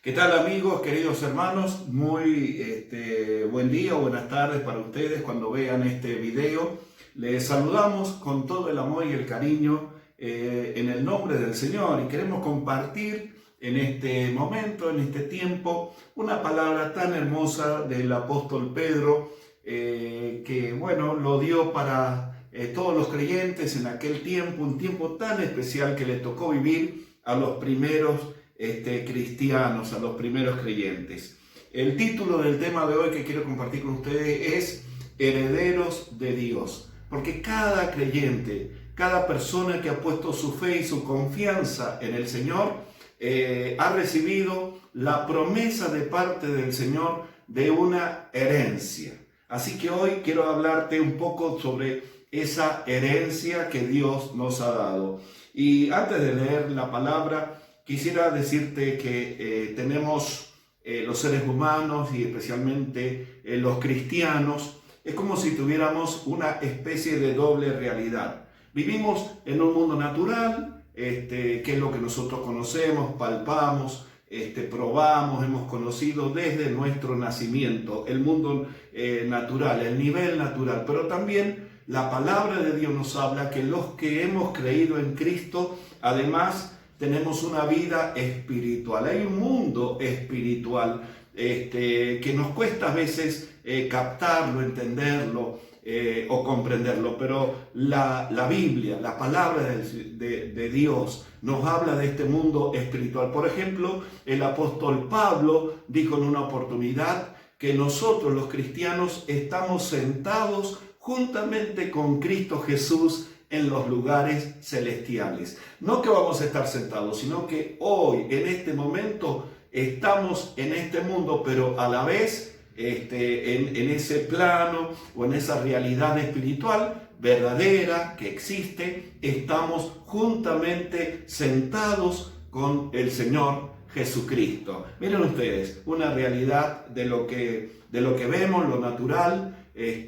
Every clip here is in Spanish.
¿Qué tal, amigos, queridos hermanos? Muy buen día o buenas tardes para ustedes cuando vean este video. Les saludamos con todo el amor y el cariño en el nombre del Señor, y queremos compartir en este momento, en este tiempo, una palabra tan hermosa del apóstol Pedro que, bueno, lo dio para todos los creyentes en aquel tiempo, un tiempo tan especial que le tocó vivir a los primeros cristianos, a los primeros creyentes. El título del tema de hoy que quiero compartir con ustedes es Herederos de Dios, porque cada creyente, cada persona que ha puesto su fe y su confianza en el Señor, ha recibido la promesa de parte del Señor de una herencia. Así que hoy quiero hablarte un poco sobre esa herencia que Dios nos ha dado. Y antes de leer la palabra, quisiera decirte que tenemos los seres humanos y especialmente los cristianos, es como si tuviéramos una especie de doble realidad. Vivimos en un mundo natural, que es lo que nosotros conocemos, palpamos, probamos, hemos conocido desde nuestro nacimiento, el mundo natural, el nivel natural, pero también la palabra de Dios nos habla que los que hemos creído en Cristo, además, tenemos una vida espiritual. Hay un mundo espiritual que nos cuesta a veces captarlo, entenderlo o comprenderlo, pero la Biblia, la palabra de Dios nos habla de este mundo espiritual. Por ejemplo, el apóstol Pablo dijo en una oportunidad que nosotros los cristianos estamos sentados juntamente con Cristo Jesús en los lugares celestiales. No que vamos a estar sentados, sino que hoy, en este momento, estamos en este mundo, pero a la vez en ese plano o en esa realidad espiritual verdadera que existe, estamos juntamente sentados con el Señor Jesucristo. Miren ustedes, una realidad de lo que vemos, lo natural,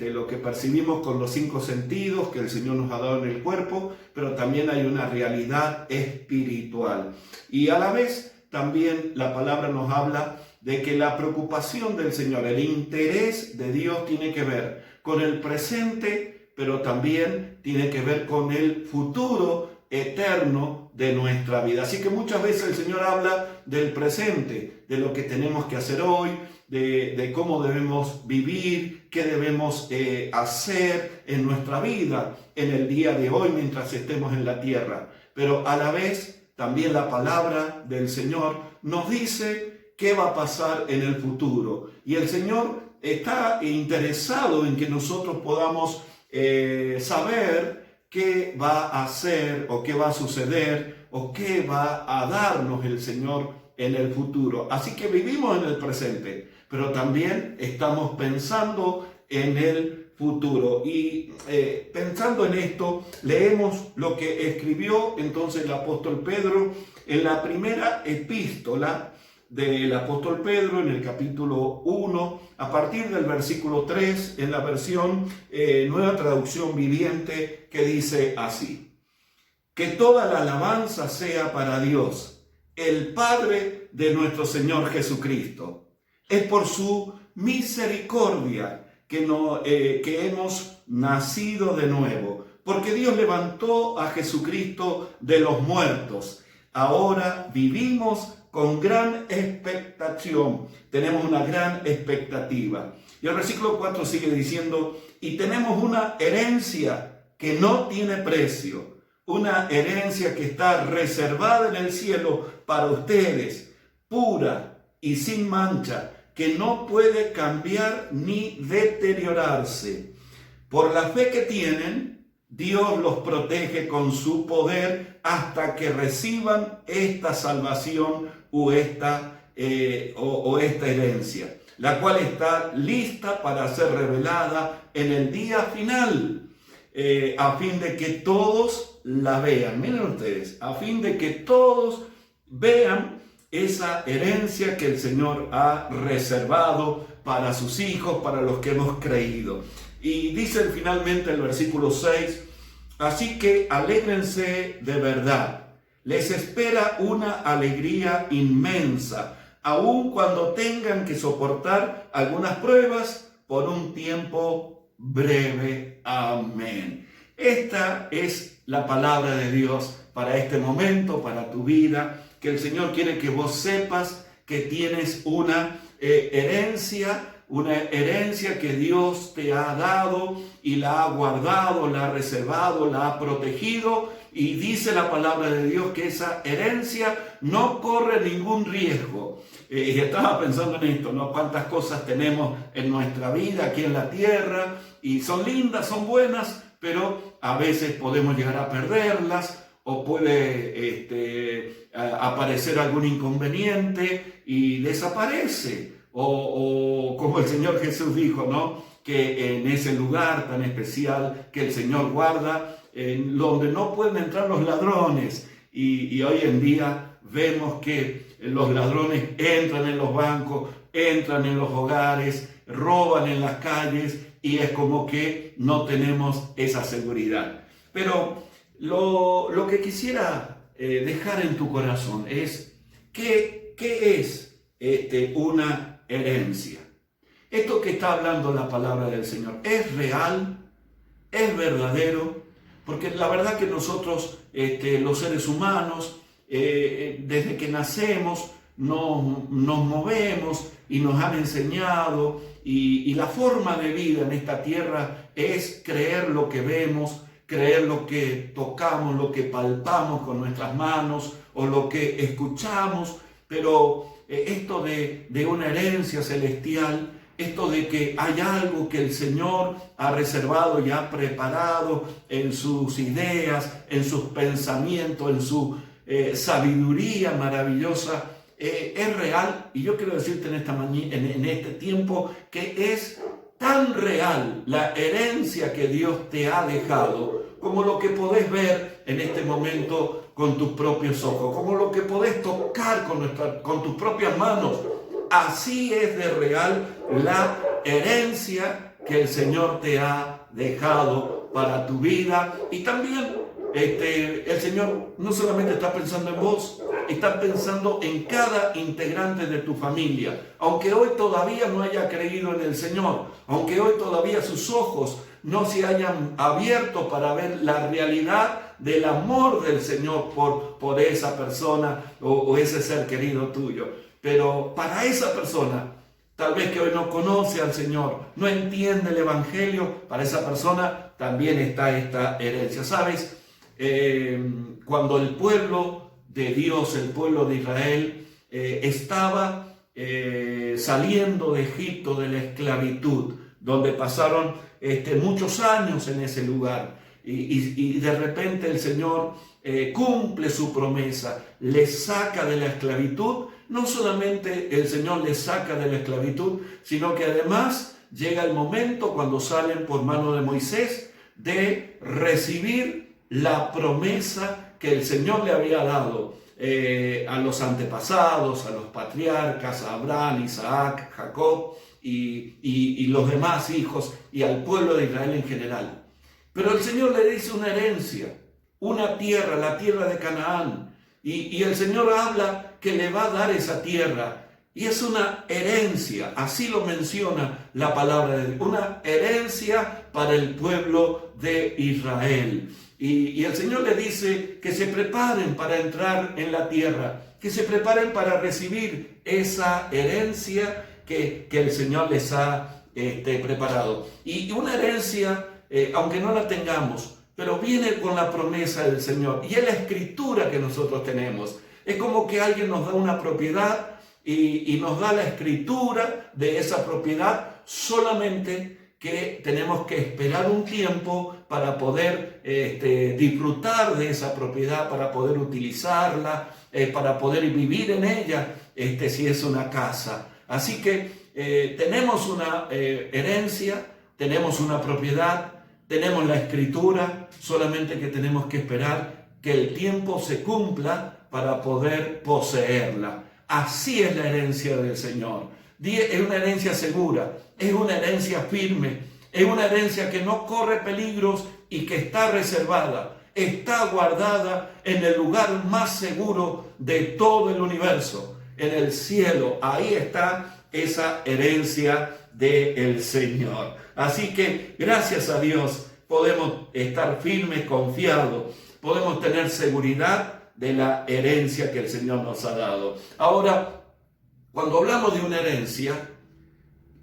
lo que percibimos con los 5 sentidos que el Señor nos ha dado en el cuerpo, pero también hay una realidad espiritual. Y a la vez también la palabra nos habla de que la preocupación del Señor, el interés de Dios tiene que ver con el presente, pero también tiene que ver con el futuro eterno de nuestra vida. Así que muchas veces el Señor habla del presente, de lo que tenemos que hacer hoy, de cómo debemos vivir, qué debemos hacer en nuestra vida, en el día de hoy, mientras estemos en la tierra. Pero a la vez, también la palabra del Señor nos dice qué va a pasar en el futuro. Y el Señor está interesado en que nosotros podamos saber qué va a hacer o qué va a suceder o qué va a darnos el Señor en el futuro. Así que vivimos en el presente, pero también estamos pensando en el futuro. Y pensando en esto, leemos lo que escribió entonces el apóstol Pedro en la primera epístola del apóstol Pedro, en el capítulo 1, a partir del versículo 3, en la versión Nueva Traducción Viviente, que dice así: que toda la alabanza sea para Dios, el Padre de nuestro Señor Jesucristo. Es por su misericordia que hemos nacido de nuevo, porque Dios levantó a Jesucristo de los muertos. Ahora vivimos con gran expectación, tenemos una gran expectativa. Y el versículo 4 sigue diciendo: y tenemos una herencia que no tiene precio, una herencia que está reservada en el cielo para ustedes, pura y sin mancha, que no puede cambiar ni deteriorarse. Por la fe que tienen, Dios los protege con su poder hasta que reciban esta salvación o esta herencia, la cual está lista para ser revelada en el día final, a fin de que todos la vean. Miren ustedes, a fin de que todos vean esa herencia que el Señor ha reservado para sus hijos, para los que hemos creído. Y dice finalmente el versículo 6: así que alégrense de verdad, les espera una alegría inmensa, aun cuando tengan que soportar algunas pruebas por un tiempo breve. Amén. Esta es la palabra de Dios para este momento, para tu vida, que el Señor quiere que vos sepas que tienes una herencia que Dios te ha dado y la ha guardado, la ha reservado, la ha protegido, y dice la palabra de Dios que esa herencia no corre ningún riesgo. Y estaba pensando en esto, ¿no? Cuántas cosas tenemos en nuestra vida aquí en la tierra y son lindas, son buenas, pero a veces podemos llegar a perderlas, o puede aparecer algún inconveniente y desaparece. O como el Señor Jesús dijo, ¿no? Que en ese lugar tan especial que el Señor guarda, en donde no pueden entrar los ladrones. Y hoy en día vemos que los ladrones entran en los bancos, entran en los hogares, roban en las calles, y es como que no tenemos esa seguridad. Pero lo que quisiera dejar en tu corazón es ¿qué es una herencia? Esto que está hablando la palabra del Señor, ¿es real? ¿Es verdadero? Porque la verdad que nosotros, los seres humanos, desde que nacemos, nos movemos y nos han enseñado, y la forma de vida en esta tierra es creer lo que vemos, creer lo que tocamos, lo que palpamos con nuestras manos o lo que escuchamos. Pero esto de una herencia celestial, esto de que hay algo que el Señor ha reservado y ha preparado en sus ideas, en sus pensamientos, en su sabiduría maravillosa, es real. Y yo quiero decirte en este tiempo que es tan real la herencia que Dios te ha dejado, como lo que podés ver en este momento con tus propios ojos, como lo que podés tocar con tus propias manos. Así es de real la herencia que el Señor te ha dejado para tu vida. Y también el Señor no solamente está pensando en vos, está pensando en cada integrante de tu familia. Aunque hoy todavía no haya creído en el Señor, aunque hoy todavía sus ojos no se hayan abierto para ver la realidad del amor del Señor por esa persona o ese ser querido tuyo. Pero para esa persona, tal vez que hoy no conoce al Señor, no entiende el Evangelio, para esa persona también está esta herencia. ¿Sabes? Cuando el pueblo de Dios, el pueblo de Israel, estaba saliendo de Egipto, de la esclavitud, donde pasaron muchos años en ese lugar, y de repente el Señor cumple su promesa, les saca de la esclavitud. No solamente el Señor les saca de la esclavitud, sino que además llega el momento cuando salen por mano de Moisés de recibir la promesa que el Señor le había dado a los antepasados, a los patriarcas, a Abraham, Isaac, Jacob y los demás hijos, y al pueblo de Israel en general. Pero el Señor le dice una herencia, una tierra, la tierra de Canaán, y el Señor habla que le va a dar esa tierra, y es una herencia, así lo menciona la palabra de Dios, una herencia para el pueblo de Israel. Y el Señor le dice que se preparen para entrar en la tierra, que se preparen para recibir esa herencia que el Señor les ha preparado. Y una herencia, aunque no la tengamos, pero viene con la promesa del Señor, y es la escritura que nosotros tenemos. Es como que alguien nos da una propiedad y nos da la escritura de esa propiedad, solamente que tenemos que esperar un tiempo para poder disfrutar de esa propiedad, para poder utilizarla, para poder vivir en ella, si es una casa. Así que tenemos una herencia, tenemos una propiedad, tenemos la escritura, solamente que tenemos que esperar que el tiempo se cumpla para poder poseerla. Así es la herencia del Señor. Es una herencia segura, es una herencia firme, es una herencia que no corre peligros y que está reservada, está guardada en el lugar más seguro de todo el universo. en el cielo. Ahí está esa herencia del Señor. Así que gracias a Dios podemos estar firmes, confiados, podemos tener seguridad de la herencia que el Señor nos ha dado. Ahora, cuando hablamos de una herencia,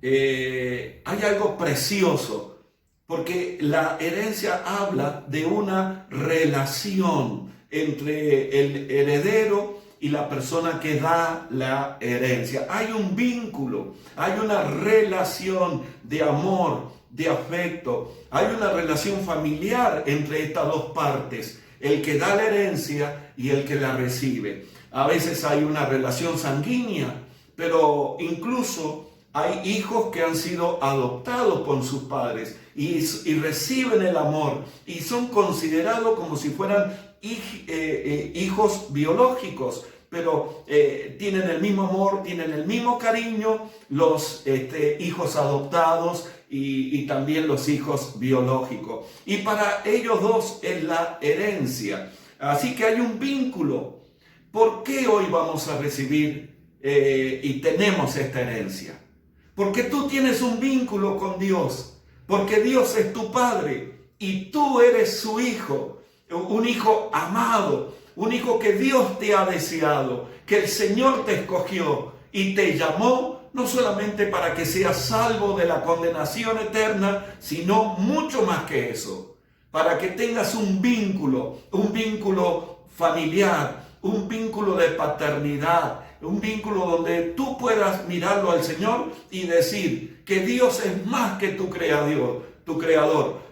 hay algo precioso, porque la herencia habla de una relación entre el heredero y la persona que da la herencia. Hay un vínculo, hay una relación de amor, de afecto, hay una relación familiar entre estas dos partes, el que da la herencia y el que la recibe. A veces hay una relación sanguínea, pero incluso hay hijos que han sido adoptados por sus padres y reciben el amor y son considerados como si fueran hijos biológicos, pero tienen el mismo amor, tienen el mismo cariño los hijos adoptados y también los hijos biológicos. Y para ellos dos es la herencia. Así que hay un vínculo. ¿Por qué hoy vamos a recibir y tenemos esta herencia? Porque tú tienes un vínculo con Dios, porque Dios es tu Padre y tú eres su hijo, un hijo amado, un hijo que Dios te ha deseado, que el Señor te escogió y te llamó no solamente para que seas salvo de la condenación eterna, sino mucho más que eso, para que tengas un vínculo familiar, un vínculo de paternidad, un vínculo donde tú puedas mirarlo al Señor y decir que Dios es más que tu creador.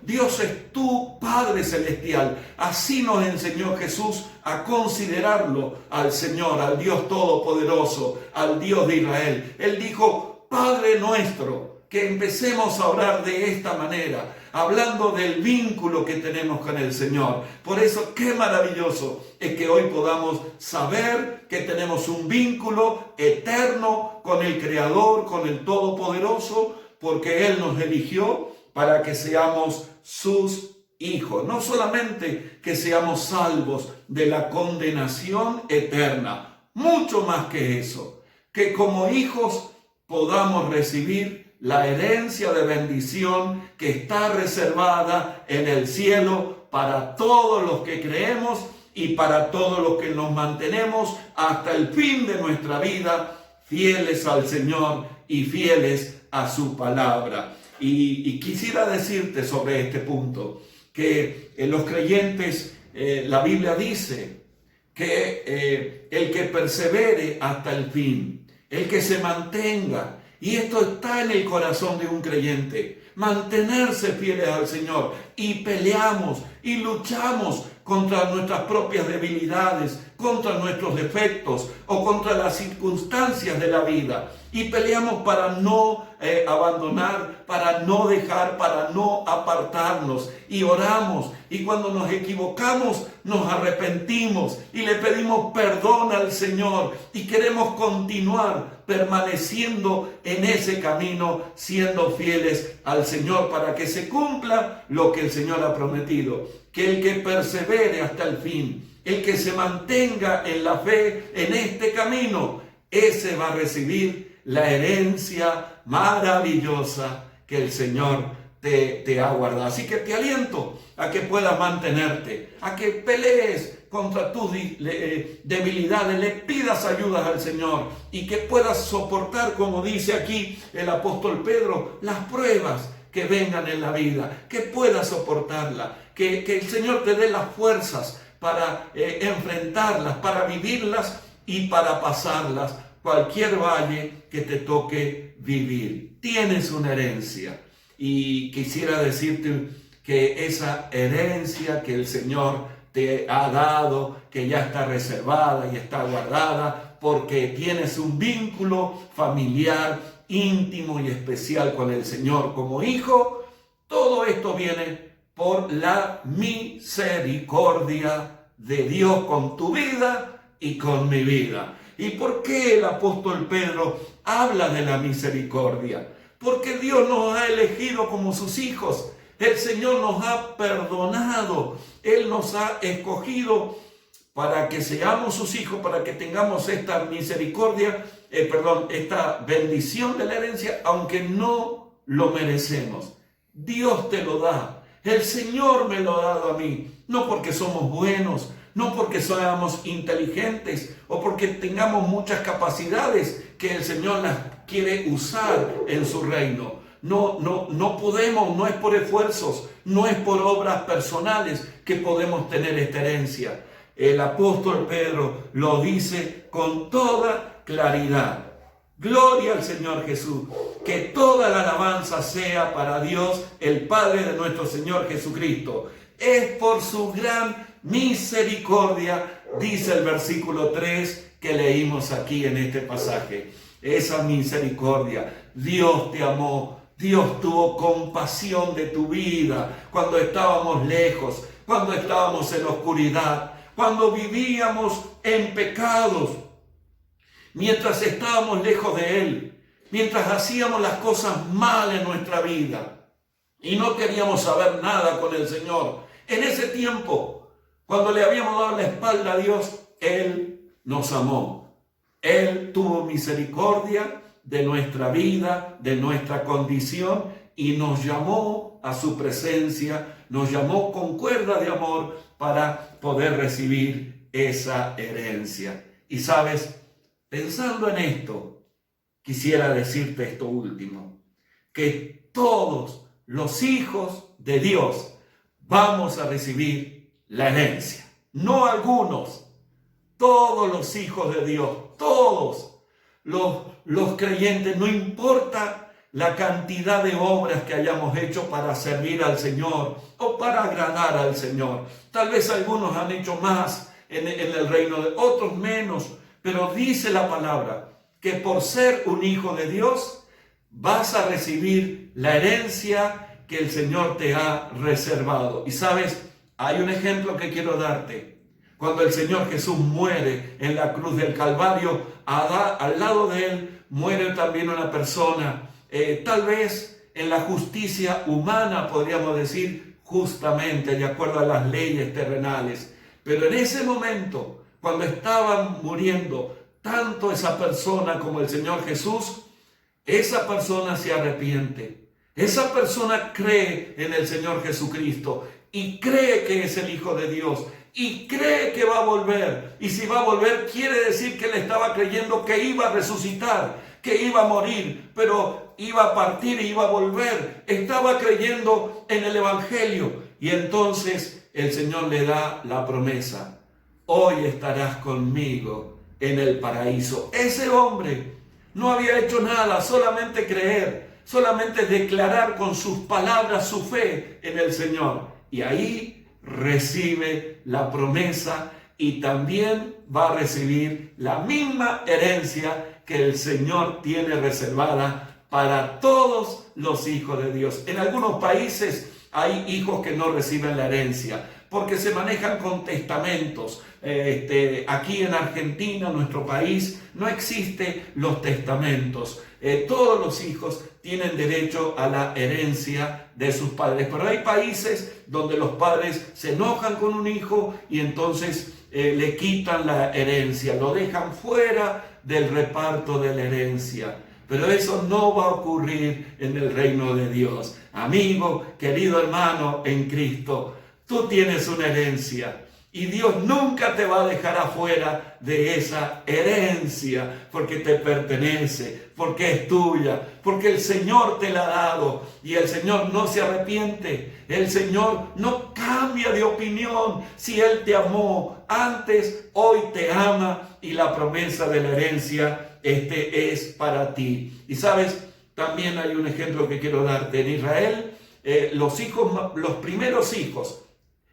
Dios es tu Padre Celestial. Así nos enseñó Jesús a considerarlo al Señor, al Dios Todopoderoso, al Dios de Israel. Él dijo, Padre nuestro, que empecemos a orar de esta manera, hablando del vínculo que tenemos con el Señor. Por eso, qué maravilloso es que hoy podamos saber que tenemos un vínculo eterno con el Creador, con el Todopoderoso, porque Él nos eligió para que seamos sus hijos. No solamente que seamos salvos de la condenación eterna, mucho más que eso, que como hijos podamos recibir la herencia de bendición que está reservada en el cielo para todos los que creemos y para todos los que nos mantenemos hasta el fin de nuestra vida fieles al Señor y fieles a su palabra. Y quisiera decirte sobre este punto que en los creyentes la Biblia dice que el que persevere hasta el fin, el que se mantenga, y esto está en el corazón de un creyente, mantenerse fieles al Señor, y peleamos y luchamos contra nuestras propias debilidades, contra nuestros defectos o contra las circunstancias de la vida, y peleamos para no abandonar, para no dejar, para no apartarnos, y oramos, y cuando nos equivocamos nos arrepentimos y le pedimos perdón al Señor y queremos continuar permaneciendo en ese camino, siendo fieles al Señor para que se cumpla lo que el Señor ha prometido, que el que persevere hasta el fin, el que se mantenga en la fe en este camino, ese va a recibir la herencia maravillosa que el Señor te ha guardado. Así que te aliento a que puedas mantenerte, a que pelees contra tus debilidades, le pidas ayudas al Señor y que puedas soportar, como dice aquí el apóstol Pedro, las pruebas que vengan en la vida, que puedas soportarla, que el Señor te dé las fuerzas para enfrentarlas, para vivirlas y para pasarlas, cualquier valle que te toque vivir. Tienes una herencia y quisiera decirte que esa herencia que el Señor te ha dado, que ya está reservada y está guardada, porque tienes un vínculo familiar íntimo y especial con el Señor como hijo, todo esto viene por la misericordia de Dios con tu vida y con mi vida. ¿Y por qué el apóstol Pedro habla de la misericordia? Porque Dios nos ha elegido como sus hijos. El Señor nos ha perdonado. Él nos ha escogido para que seamos sus hijos, para que tengamos esta misericordia, esta bendición de la herencia, aunque no lo merecemos. Dios te lo da. El Señor me lo ha dado a mí, no porque somos buenos, no porque seamos inteligentes o porque tengamos muchas capacidades que el Señor las quiere usar en su reino. No podemos, no es por esfuerzos, no es por obras personales que podemos tener esta herencia. El apóstol Pedro lo dice con toda claridad. Gloria al Señor Jesús. Que toda la alabanza sea para Dios, el Padre de nuestro Señor Jesucristo. Es por su gran misericordia, dice el versículo 3 que leímos aquí en este pasaje. Esa misericordia. Dios te amó. Dios tuvo compasión de tu vida cuando estábamos lejos, cuando estábamos en oscuridad, cuando vivíamos en pecados, mientras estábamos lejos de Él, mientras hacíamos las cosas mal en nuestra vida y no queríamos saber nada con el Señor. En ese tiempo, cuando le habíamos dado la espalda a Dios, Él nos amó. Él tuvo misericordia de nuestra vida, de nuestra condición, y nos llamó a su presencia, nos llamó con cuerda de amor para poder recibir esa herencia. Y sabes, pensando en esto, quisiera decirte esto último, que todos los hijos de Dios vamos a recibir la herencia. No algunos, todos los hijos de Dios, todos los creyentes, no importa la cantidad de obras que hayamos hecho para servir al Señor o para agradar al Señor. Tal vez algunos han hecho más en el reino, de otros menos, pero dice la palabra que por ser un hijo de Dios vas a recibir la herencia que el Señor te ha reservado. Y sabes, hay un ejemplo que quiero darte. Cuando el Señor Jesús muere en la cruz del Calvario, al lado de Él muere también una persona, tal vez en la justicia humana, podríamos decir, justamente, de acuerdo a las leyes terrenales. Pero en ese momento, cuando estaban muriendo, tanto esa persona como el Señor Jesús, esa persona se arrepiente. Esa persona cree en el Señor Jesucristo y cree que es el Hijo de Dios. Y cree que va a volver. Y si va a volver, quiere decir que él estaba creyendo que iba a resucitar, que iba a morir, pero iba a partir y iba a volver. Estaba creyendo en el Evangelio. Y entonces el Señor le da la promesa: hoy estarás conmigo en el paraíso. Ese hombre no había hecho nada, solamente creer, solamente declarar con sus palabras su fe en el Señor. Y ahí recibe la promesa y también va a recibir la misma herencia que el Señor tiene reservada para todos los hijos de Dios. En algunos países hay hijos que no reciben la herencia porque se manejan con testamentos. Aquí en Argentina, nuestro país, no existen los testamentos. Todos los hijos tienen derecho a la herencia de sus padres. Pero hay países donde los padres se enojan con un hijo y entonces le quitan la herencia, lo dejan fuera del reparto de la herencia. Pero eso no va a ocurrir en el reino de Dios. Amigo, querido hermano en Cristo, tú tienes una herencia. Y Dios nunca te va a dejar afuera de esa herencia, porque te pertenece, porque es tuya, porque el Señor te la ha dado. Y el Señor no se arrepiente, el Señor no cambia de opinión. Si Él te amó antes, hoy te ama, y la promesa de la herencia es para ti. Y sabes, también hay un ejemplo que quiero darte. En Israel, los primeros hijos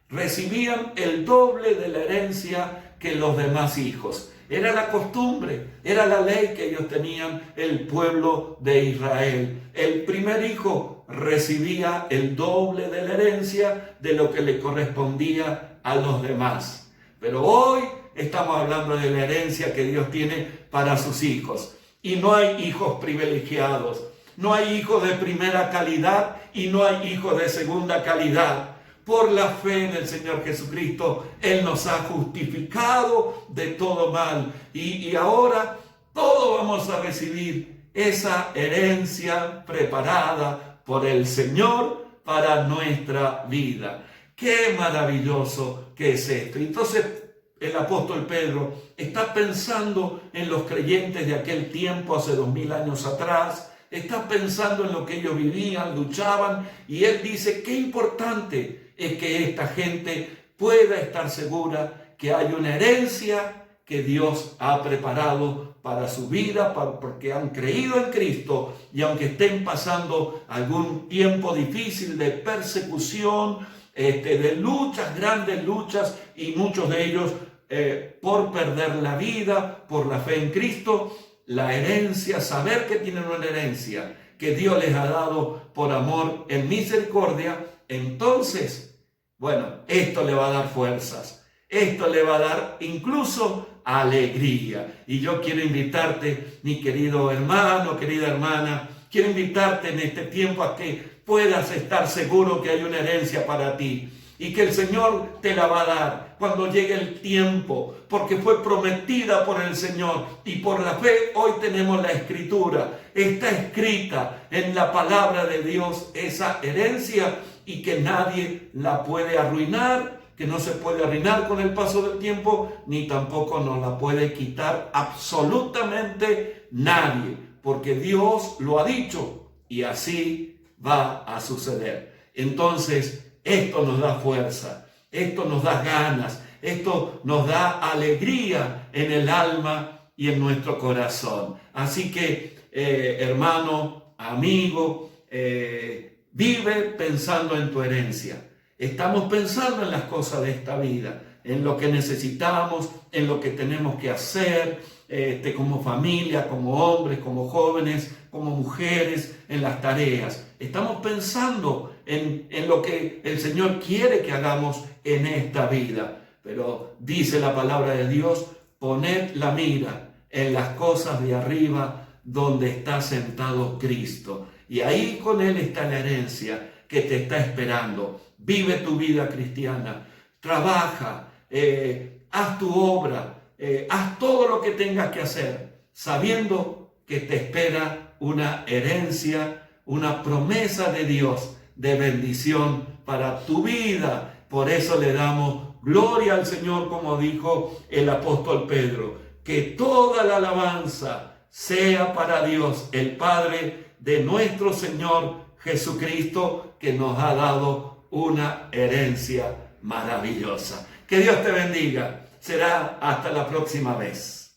recibían el doble de la herencia que los demás hijos. Era la costumbre, era la ley que ellos tenían, el pueblo de Israel. El primer hijo recibía el doble de la herencia de lo que le correspondía a los demás. Pero hoy estamos hablando de la herencia que Dios tiene para sus hijos. Y no hay hijos privilegiados, no hay hijos de primera calidad y no hay hijos de segunda calidad. Por la fe en el Señor Jesucristo, Él nos ha justificado de todo mal. Y ahora todos vamos a recibir esa herencia preparada por el Señor para nuestra vida. ¡Qué maravilloso que es esto! Entonces, el apóstol Pedro está pensando en los creyentes de aquel tiempo, hace 2000 años atrás. Está pensando en lo que ellos vivían, luchaban, y él dice, qué importante es que esta gente pueda estar segura que hay una herencia que Dios ha preparado para su vida, porque han creído en Cristo, y aunque estén pasando algún tiempo difícil de persecución, de luchas, grandes luchas, y muchos de ellos por perder la vida, por la fe en Cristo, la herencia, saber que tienen una herencia que Dios les ha dado por amor en misericordia, entonces, bueno, esto le va a dar fuerzas, esto le va a dar incluso alegría. Y yo quiero invitarte, mi querido hermano, querida hermana, quiero invitarte en este tiempo a que puedas estar seguro que hay una herencia para ti y que el Señor te la va a dar cuando llegue el tiempo, porque fue prometida por el Señor, y por la fe hoy tenemos la Escritura. Está escrita en la palabra de Dios esa herencia, y que nadie la puede arruinar, que no se puede arruinar con el paso del tiempo, ni tampoco nos la puede quitar absolutamente nadie, porque Dios lo ha dicho y así va a suceder. Entonces, esto nos da fuerza, esto nos da ganas, esto nos da alegría en el alma y en nuestro corazón. Así que, hermano, amigo, vive pensando en tu herencia. Estamos pensando en las cosas de esta vida, en lo que necesitamos, en lo que tenemos que hacer, como familia, como hombres, como jóvenes, como mujeres, en las tareas. Estamos pensando en lo que el Señor quiere que hagamos en esta vida. Pero dice la palabra de Dios, poned la mira en las cosas de arriba, donde está sentado Cristo. Y ahí con Él está la herencia que te está esperando. Vive tu vida cristiana, trabaja, haz tu obra, haz todo lo que tengas que hacer, sabiendo que te espera una herencia, una promesa de Dios de bendición para tu vida. Por eso le damos gloria al Señor, como dijo el apóstol Pedro, que toda la alabanza sea para Dios, el Padre de nuestro Señor Jesucristo, que nos ha dado una herencia maravillosa. Que Dios te bendiga. Será hasta la próxima vez.